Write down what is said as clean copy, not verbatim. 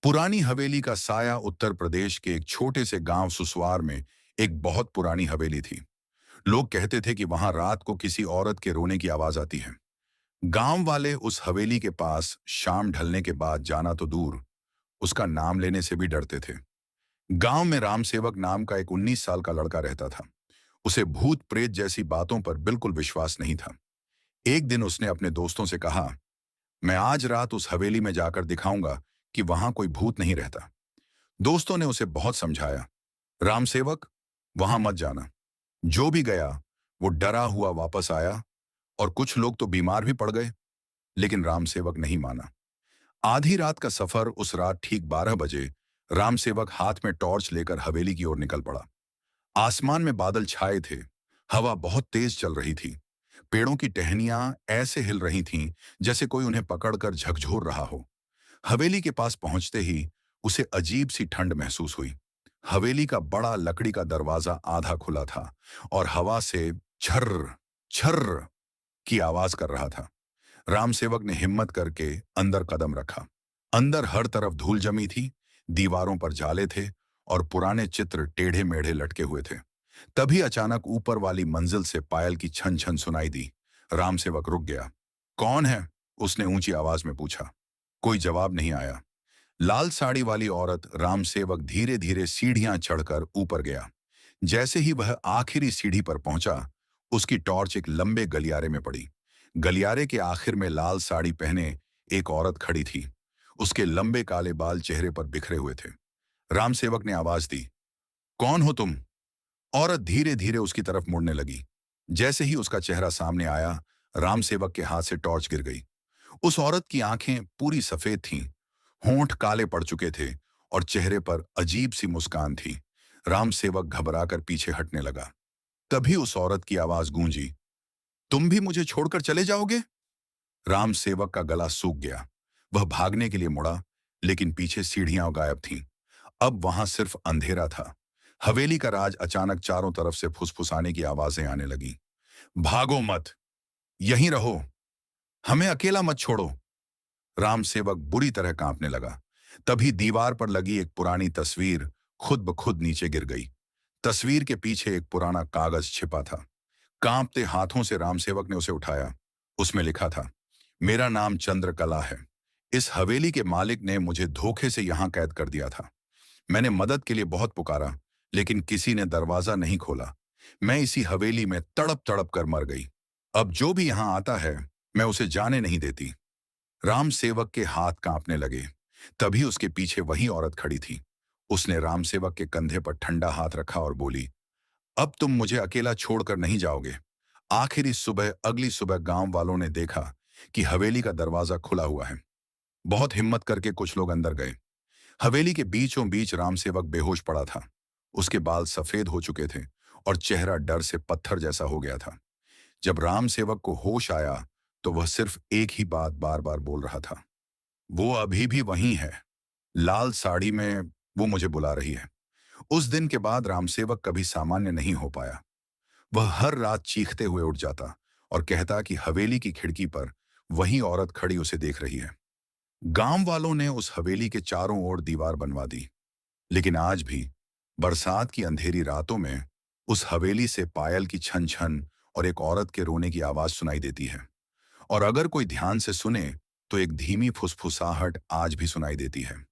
पुरानी हवेली का साया उत्तर प्रदेश के एक छोटे से गांव सुसवार में एक बहुत पुरानी हवेली थी। लोग कहते थे कि वहां रात को किसी औरत के रोने की आवाज आती है। गांव वाले उस हवेली के पास शाम ढलने के बाद जाना तो दूर, उसका नाम लेने से भी डरते थे। गांव में राम सेवक नाम का एक 19 साल का लड़का रहता था। उसे भूत प्रेत जैसी बातों पर बिल्कुल विश्वास नहीं था। एक दिन उसने अपने दोस्तों से कहा, मैं आज रात उस हवेली में जाकर दिखाऊंगा कि वहां कोई भूत नहीं रहता। दोस्तों ने उसे बहुत समझाया, राम सेवक, वहां मत जाना। जो भी गया वो डरा हुआ वापस आया, और कुछ लोग तो बीमार भी पड़ गए। लेकिन राम सेवक नहीं माना। आधी रात का सफर, उस रात ठीक 12 बजे राम सेवक हाथ में टॉर्च लेकर हवेली की ओर निकल पड़ा। आसमान में बादल छाए थे, हवा बहुत तेज चल रही थी। पेड़ों की टहनियां ऐसे हिल रही थीं जैसे कोई उन्हें पकड़कर झकझोर रहा हो। हवेली के पास पहुंचते ही उसे अजीब सी ठंड महसूस हुई। हवेली का बड़ा लकड़ी का दरवाजा आधा खुला था और हवा से छर्र छर्र की आवाज कर रहा था। राम सेवक ने हिम्मत करके अंदर कदम रखा। अंदर हर तरफ धूल जमी थी, दीवारों पर जाले थे और पुराने चित्र टेढ़े मेढ़े लटके हुए थे। तभी अचानक ऊपर वाली मंजिल से पायल की छन छन सुनाई दी। राम सेवक रुक गया। कौन है? उसने ऊंची आवाज में पूछा। कोई जवाब नहीं आया। लाल साड़ी वाली औरत राम सेवक धीरे धीरे सीढ़ियां चढ़कर ऊपर गया। जैसे ही वह आखिरी सीढ़ी पर पहुंचा, उसकी टॉर्च एक लंबे गलियारे में पड़ी। गलियारे के आखिर में लाल साड़ी पहने एक औरत खड़ी थी। उसके लंबे काले बाल चेहरे पर बिखरे हुए थे। राम सेवक ने आवाज दी, कौन हो तुम? औरत धीरे धीरे उसकी तरफ मुड़ने लगी। जैसे ही उसका चेहरा सामने आया, राम सेवक के हाथ से टॉर्च गिर गई। उस औरत की आंखें पूरी सफेद थीं, होंठ काले पड़ चुके थे और चेहरे पर अजीब सी मुस्कान थी। राम सेवक घबराकर पीछे हटने लगा। तभी उस औरत की आवाज गूंजी, तुम भी मुझे छोड़कर चले जाओगे? राम सेवक का गला सूख गया। वह भागने के लिए मुड़ा, लेकिन पीछे सीढ़ियां गायब थीं। अब वहां सिर्फ अंधेरा था। हवेली का राज अचानक चारों तरफ से फुसफुसाने की आवाजें आने लगी। भागो मत, यहीं रहो, हमें अकेला मत छोड़ो। राम सेवक बुरी तरह कांपने लगा। तभी दीवार पर लगी एक पुरानी तस्वीर खुद ब खुद नीचे गिर गई। तस्वीर के पीछे एक पुराना कागज छिपा था। कांपते हाथों से राम सेवक ने उसे उठाया। उसमें लिखा था, मेरा नाम चंद्रकला है। इस हवेली के मालिक ने मुझे धोखे से यहां कैद कर दिया था। मैंने मदद के लिए बहुत पुकारा, लेकिन किसी ने दरवाजा नहीं खोला। मैं इसी हवेली में तड़प तड़प कर मर गई। अब जो भी यहां आता है, मैं उसे जाने नहीं देती। राम सेवक के हाथ कांपने लगे। तभी उसके पीछे वही औरत खड़ी थी। उसने राम सेवक के कंधे पर ठंडा हाथ रखा और बोली, अब तुम मुझे अकेला छोड़कर नहीं जाओगे। अगली सुबह गांव वालों ने देखा कि हवेली का दरवाजा खुला हुआ है। बहुत हिम्मत करके कुछ लोग अंदर गए। हवेली के बीचों बीच राम सेवक बेहोश पड़ा था। उसके बाल सफेद हो चुके थे और चेहरा डर से पत्थर जैसा हो गया था। जब राम सेवक को होश आया, तो वह सिर्फ एक ही बात बार बार बोल रहा था, वो अभी भी वहीं है, लाल साड़ी में, वो मुझे बुला रही है। उस दिन के बाद रामसेवक कभी सामान्य नहीं हो पाया। वह हर रात चीखते हुए उठ जाता और कहता कि हवेली की खिड़की पर वही औरत खड़ी उसे देख रही है। गांव वालों ने उस हवेली के चारों ओर दीवार बनवा दी, लेकिन आज भी बरसात की अंधेरी रातों में उस हवेली से पायल की छन छन और एक औरत के रोने की आवाज सुनाई देती है। और अगर कोई ध्यान से सुने, तो एक धीमी फुसफुसाहट आज भी सुनाई देती है।